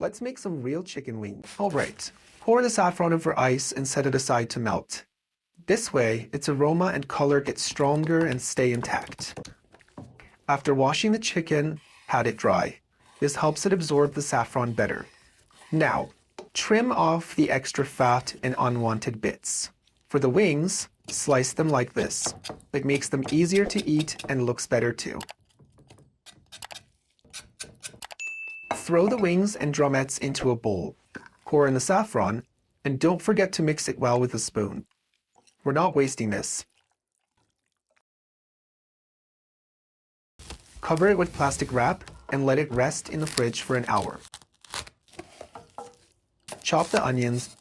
Let's make some real chicken wings. Alright, pour the saffron over ice and set it aside to melt. This way, its aroma and color get stronger and stay intact. After washing the chicken, pat it dry. This helps it absorb the saffron better. Now, trim off the extra fat and unwanted bits. For the wings, slice them like this. It makes them easier to eat and looks better too. Throw the wings and drumettes into a bowl. Pour in the saffron, and don't forget to mix it well with a spoon. We're not wasting this. Cover it with plastic wrap and let it rest in the fridge for an hour. Chop the onions.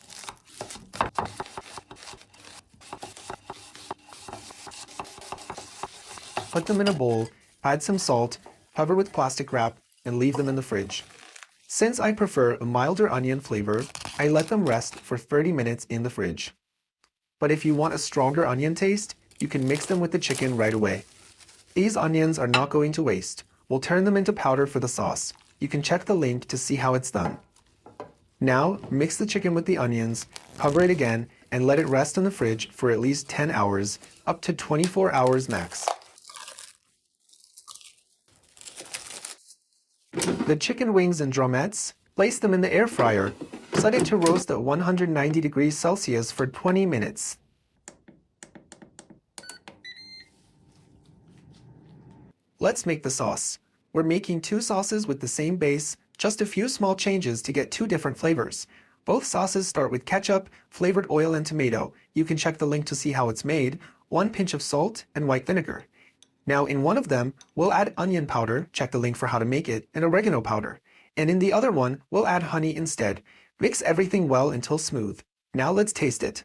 Put them in a bowl, add some salt, cover with plastic wrap, and leave them in the fridge. Since I prefer a milder onion flavor, I let them rest for 30 minutes in the fridge. But if you want a stronger onion taste, you can mix them with the chicken right away. These onions are not going to waste. We'll turn them into powder for the sauce. You can check the link to see how it's done. Now, mix the chicken with the onions, cover it again, and let it rest in the fridge for at least 10 hours, up to 24 hours max. The chicken wings and drumettes, place them in the air fryer. Set it to roast at 190 degrees Celsius for 20 minutes. Let's make the sauce. We're making two sauces with the same base, just a few small changes to get two different flavors. Both sauces start with ketchup, flavored oil, and tomato. You can check the link to see how it's made, 1 pinch of salt, and white vinegar. Now in one of them, we'll add onion powder, check the link for how to make it, and oregano powder. And in the other one, we'll add honey instead. Mix everything well until smooth. Now let's taste it.